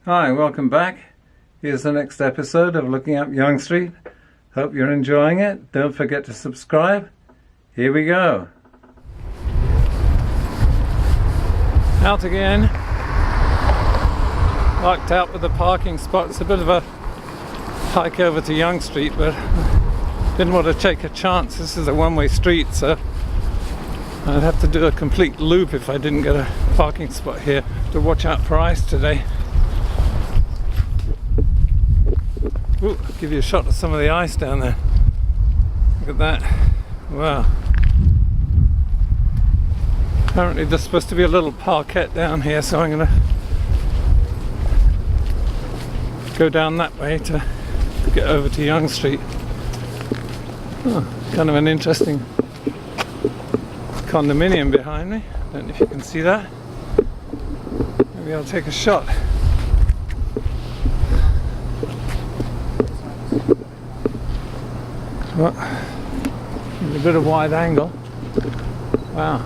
Hi, welcome back. Here's the next episode of Looking Up Yonge Street. Hope you're enjoying it. Don't forget to subscribe. Here we go. Out again. Marked out with the parking spot. It's a bit of a hike over to Yonge Street, but didn't want to take a chance. This is a one-way street, so I'd have to do a complete loop if I didn't get a parking spot here. To watch out for ice today. Ooh, I'll give you a shot of some of the ice down there. Look at that. Wow. Apparently there's supposed to be a little parquet down here, so I'm going to go down that way to get over to Yonge Street. Oh, kind of an interesting condominium behind me. Don't know if you can see that. Maybe I'll take a shot. Well, a bit of wide angle. Wow.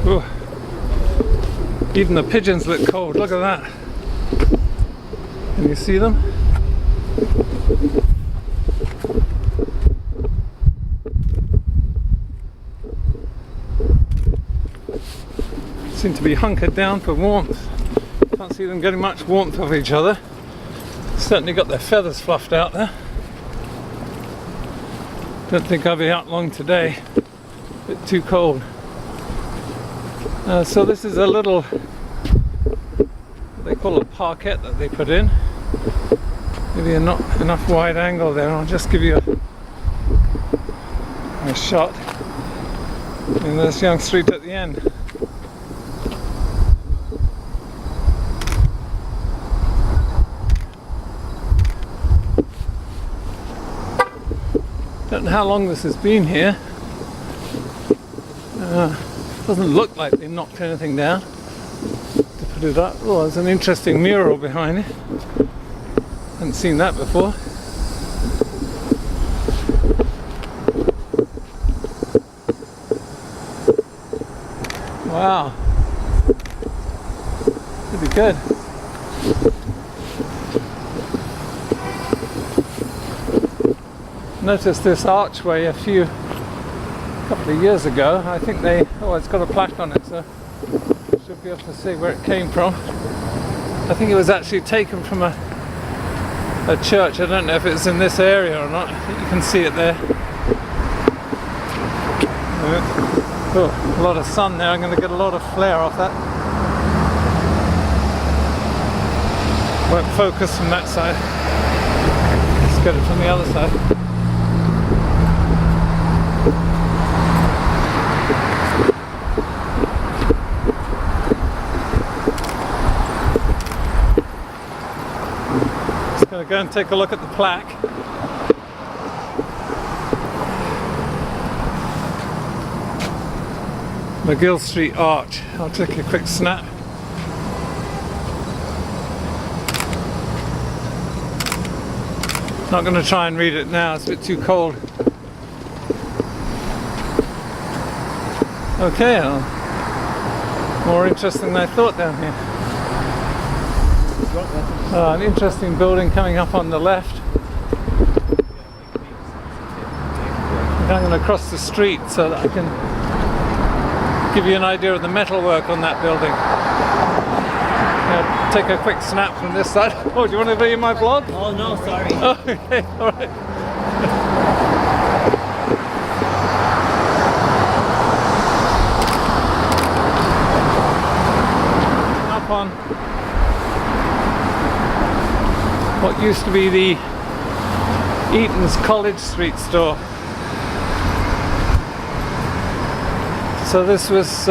Ooh. Even the pigeons look cold. Look at that. Can you see them? Seem to be hunkered down for warmth. Can't see them getting much warmth of each other. Certainly got their feathers fluffed out there. Don't think I'll be out long today. A bit too cold. So this is a little, what they call a parquet that they put in. Maybe not enough wide angle there. I'll just give you a shot. And there's Yonge Street at the end. Don't know how long this has been here. Doesn't look like they knocked anything down to put it up. Oh, there's an interesting mural behind it. Hadn't seen that before. Wow. Pretty good. Noticed this archway a couple of years ago. I think it's got a plaque on it, so should be able to see where it came from. I think it was actually taken from a church. I don't know if it's in this area or not. I think you can see it there. Oh, a lot of sun there. I'm going to get a lot of flare off that. Won't focus from that side. Let's get it from the other side. Gonna go and take a look at the plaque. McGill Street Arch. I'll take a quick snap. Not going to try and read it now, it's a bit too cold. Okay, more interesting than I thought down here. An interesting building coming up on the left. I'm going to cross the street so that I can give you an idea of the metalwork on that building. Take a quick snap from this side. Oh, do you want to be in my vlog? Oh no, sorry. Oh, okay, alright. Up on what used to be the Eaton's College Street store. So this was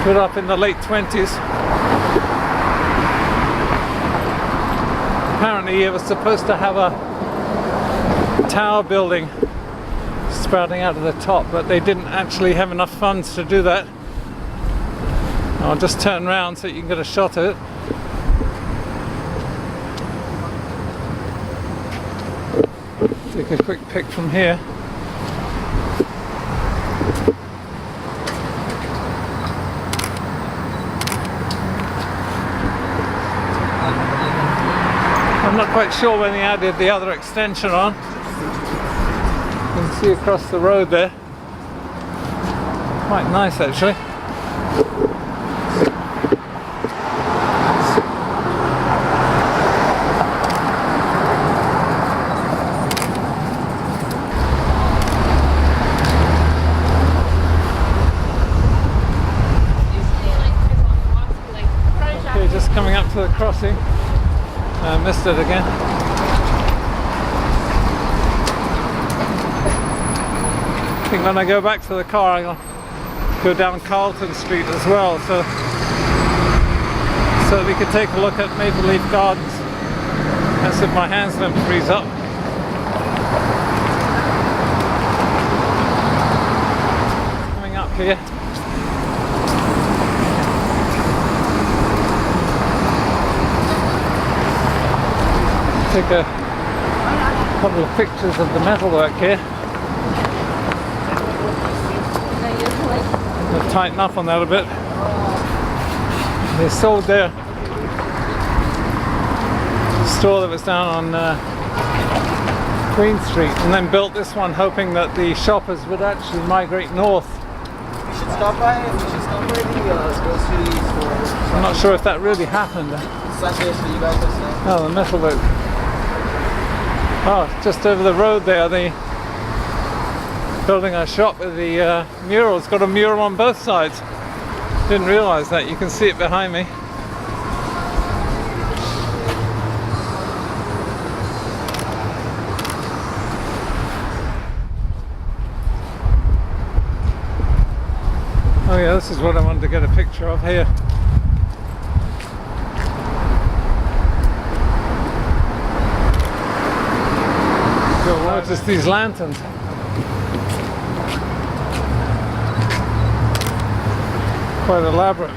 put up in the late 20s. Apparently it was supposed to have a tower building sprouting out of the top, but they didn't actually have enough funds to do that. I'll just turn around so you can get a shot of it. Take a quick pic from here. I'm not quite sure when they added the other extension on. You can see across the road there. Quite nice actually. Okay, just coming up to the crossing. I missed it again. I think when I go back to the car I'll go down Carlton Street as well, so we could take a look at Maple Leaf Gardens. That's if my hands don't freeze up. Coming up here. Take a couple of pictures of the metalwork here. I'll tighten up on that a bit. They sold their store that was down on Queen Street and then built this one hoping that the shoppers would actually migrate north. We should stop by the grocery store. I'm not sure if that really happened. Sunday, so you guys are Oh, the metalwork. Oh, just over the road there, the building a shop with the mural. It's got a mural on both sides. Didn't realize that. You can see it behind me. Oh yeah, this is what I wanted to get a picture of here. Notice these lanterns. Quite elaborate.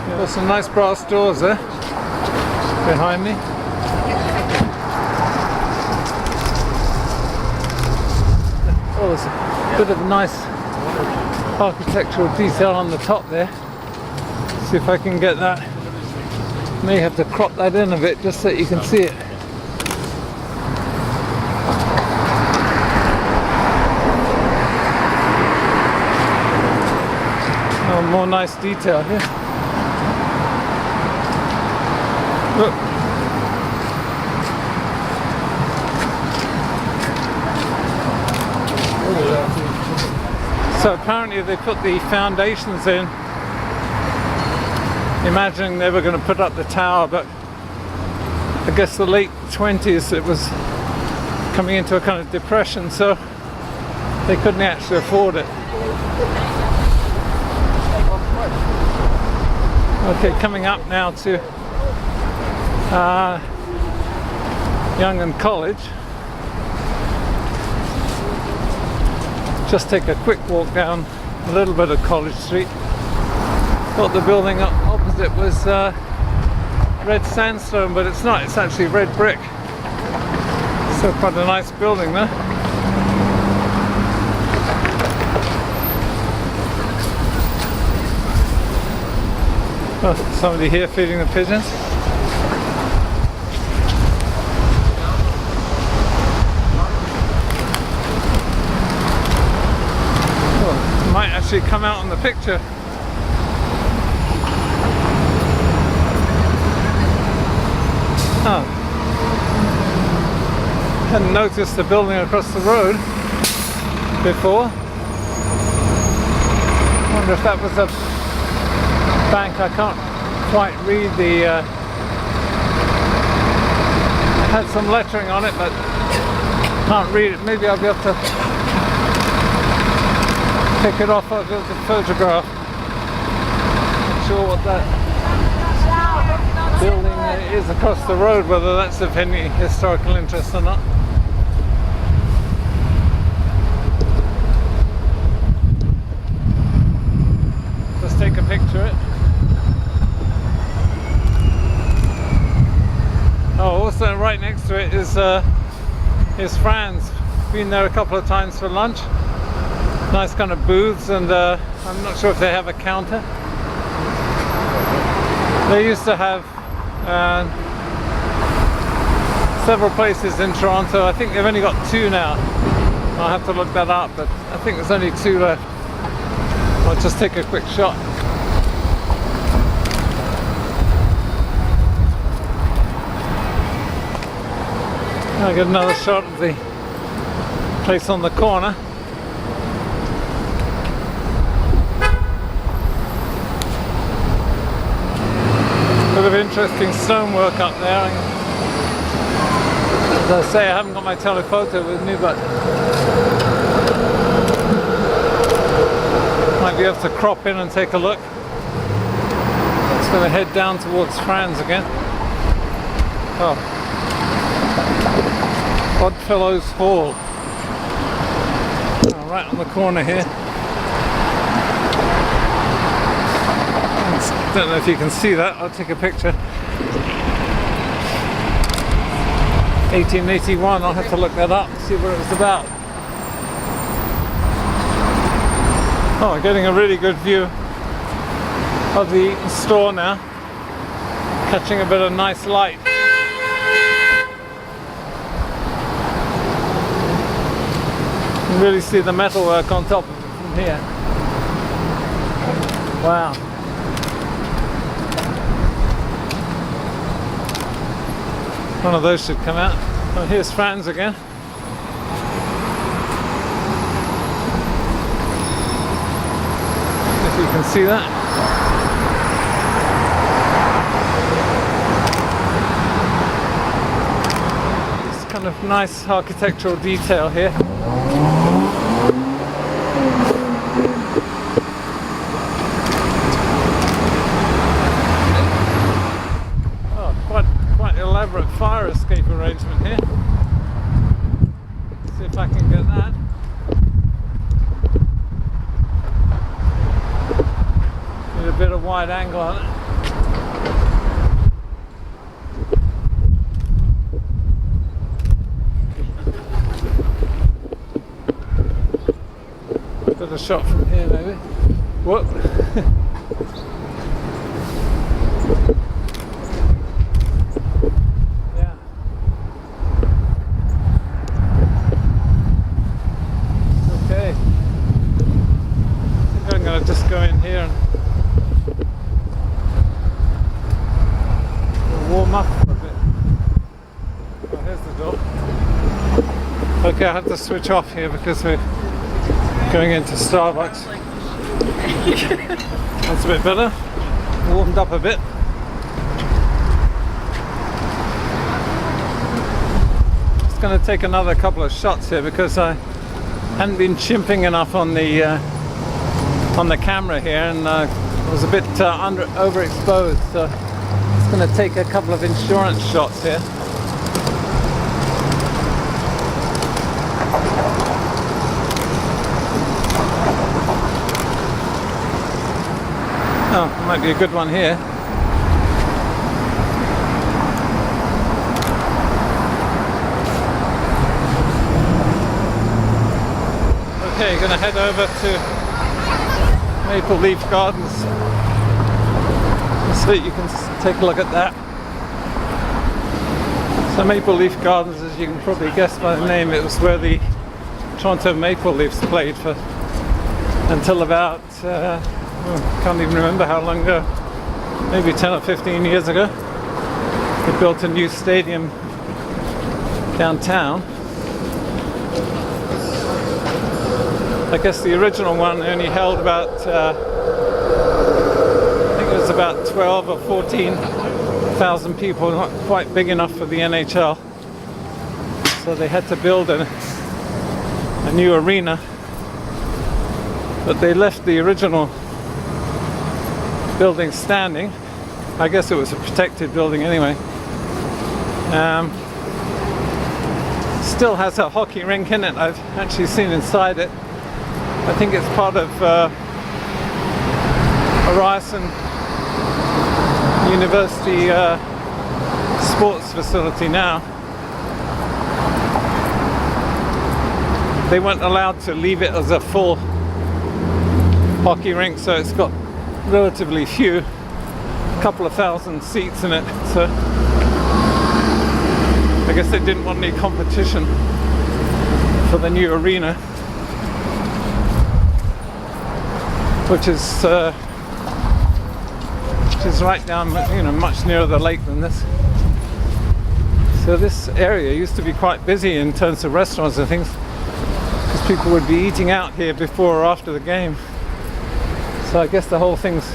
Yeah, there's some nice brass doors there behind me. Oh, there's a bit of nice architectural detail on the top there. See if I can get that. May have to crop that in a bit just so you can see it. Oh, more nice detail here. Look. So apparently they put the foundations in, imagining they were going to put up the tower, but I guess the late 20s it was coming into a kind of depression, so they couldn't actually afford it. Okay, coming up now to Yonge College. Just take a quick walk down a little bit of College Street. Thought the building opposite was red sandstone, but it's not. It's actually red brick. So quite a nice building there. Oh, somebody here feeding the pigeons. Might actually come out in the picture. Oh. Hadn't noticed the building across the road before. Wonder if that was a bank. I can't quite read the had some lettering on it, but can't read it. Maybe I'll be able to pick it off of the photograph. Not sure what that building is across the road, whether that's of any historical interest or not. Let's take a picture of it. Oh, also right next to it is Here's Fran's. Been there a couple of times for lunch. Nice kind of booths, and I'm not sure if they have a counter. They used to have several places in Toronto. I think they've only got 2 now. I'll have to look that up, but I think there's only 2 left. I'll just take a quick shot. I'll get another shot of the place on the corner. Bit of interesting stonework up there. As I say, I haven't got my telephoto with me, but might be able to crop in and take a look. Just going to head down towards Fran's again. Oh, Oddfellows Hall. Oh, right on the corner here. Don't know if you can see that. I'll take a picture. 1881. I'll have to look that up and see what it was about. Oh, getting a really good view of the Eaton store now. Catching a bit of nice light. You can really see the metalwork on top of it from here. Wow. One of those should come out. Oh, here's Fran's again. If you can see that. It's kind of nice architectural detail here. Elaborate fire escape arrangement here. Let's see if I can get that. Need a bit of wide angle on it. Got a shot from here maybe. Whoop. Just go in here and warm up for a bit. Oh, here's the door. Okay, I have to switch off here because we're going into Starbucks. That's a bit better. Warmed up a bit. Just going to take another couple of shots here because I hadn't been chimping enough on the camera here, and was a bit overexposed, so it's going to take a couple of insurance shots here. Oh, might be a good one here. Okay, going to head over to Maple Leaf Gardens so that you can take a look at that. So Maple Leaf Gardens, as you can probably guess by the name, it was where the Toronto Maple Leafs played for until about can't even remember how long ago, maybe 10 or 15 years ago. They built a new stadium downtown. I guess the original one only held about, I think it was about 12 or 14,000 people, not quite big enough for the NHL. So they had to build a new arena. But they left the original building standing. I guess it was a protected building anyway. Still has a hockey rink in it. I've actually seen inside it. I think it's part of Ryerson University sports facility now. they weren't allowed to leave it as a full hockey rink, so it's got relatively few, a couple of thousand seats in it. So I guess they didn't want any competition for the new arena, which is right down, you know, much nearer the lake than this. So this area used to be quite busy in terms of restaurants and things, because people would be eating out here before or after the game. So I guess the whole thing's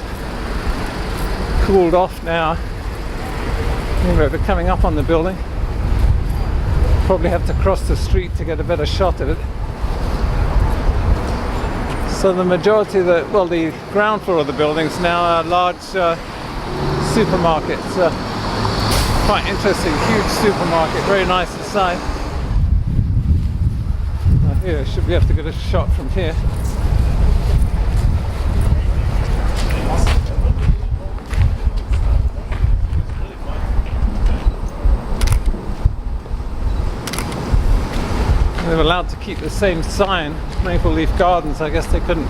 cooled off now. Anyway, we're coming up on the building. Probably have to cross the street to get a better shot of it. So the majority of the ground floor of the buildings now are large supermarkets. Quite interesting, huge supermarket, very nice inside. Here, should be able to get a shot from here. They were allowed to keep the same sign, Maple Leaf Gardens. I guess they couldn't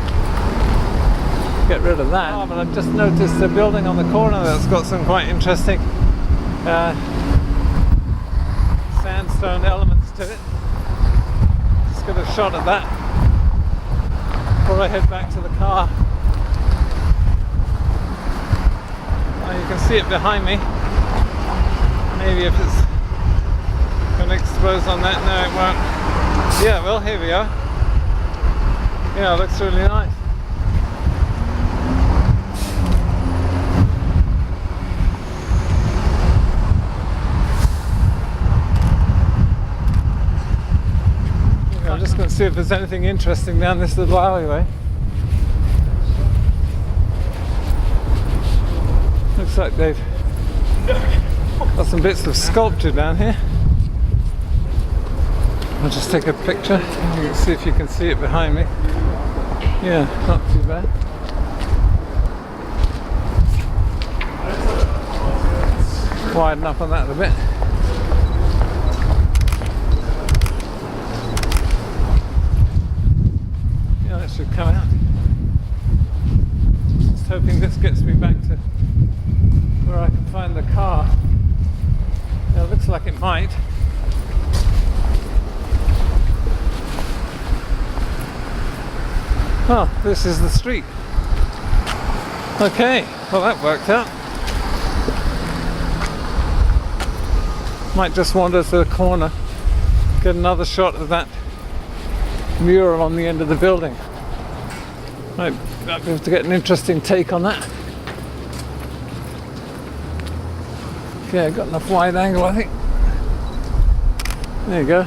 get rid of that. But I've just noticed a building on the corner that's got some quite interesting sandstone elements to it. Let's get a shot of that before I head back to the car. Now you can see it behind me. Maybe if it's going to expose on that. No, it won't. Yeah, well, here we are. Yeah, it looks really nice. I'm just going to see if there's anything interesting down this little alleyway. Looks like they've got some bits of sculpture down here. I'll just take a picture. You can see if you can see it behind me. Yeah, not too bad. Widen up on that a bit. Yeah, that should come out. Just hoping this gets me back to where I can find the car. Yeah, it looks like it might. Oh, this is the street. Okay, well that worked out. Might just wander to the corner, get another shot of that mural on the end of the building. Might be able to get an interesting take on that. Okay, I've got enough wide angle, I think. There you go.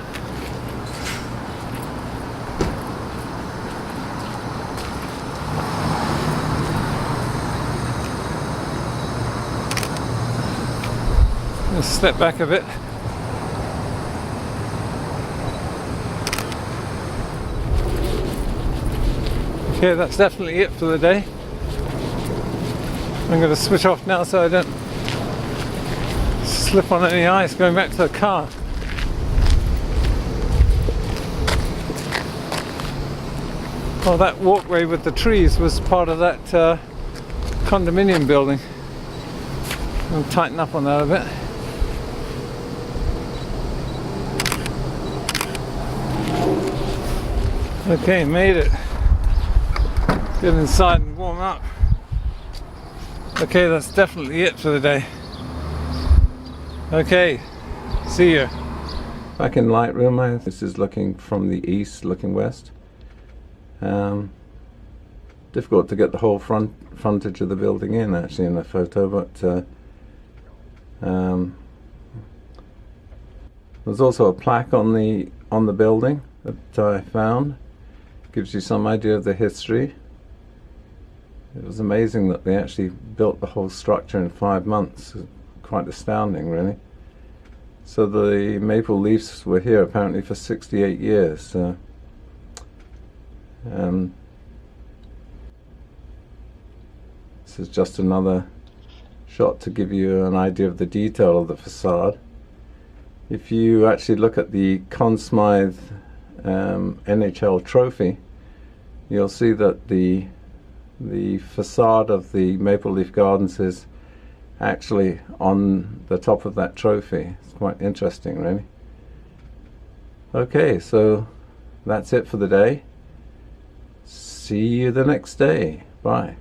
Let's step back a bit. Okay, that's definitely it for the day. I'm going to switch off now so I don't slip on any ice going back to the car. Well, that walkway with the trees was part of that condominium building. I'll tighten up on that a bit. Okay, made it. Get inside and warm up. Okay, that's definitely it for the day. Okay, see you. Back in Lightroom, this is looking from the east, looking west. Difficult to get the whole frontage of the building in actually in the photo, but there's also a plaque on the building that I found. Gives you some idea of the history. It was amazing that they actually built the whole structure in 5 months. Quite astounding, really. So the Maple Leafs were here apparently for 68 years. This is just another shot to give you an idea of the detail of the facade. If you actually look at the Conn Smythe NHL trophy, you'll see that the facade of the Maple Leaf Gardens is actually on the top of that trophy. It's quite interesting, really. Okay, so that's it for the day. See you the next day. Bye.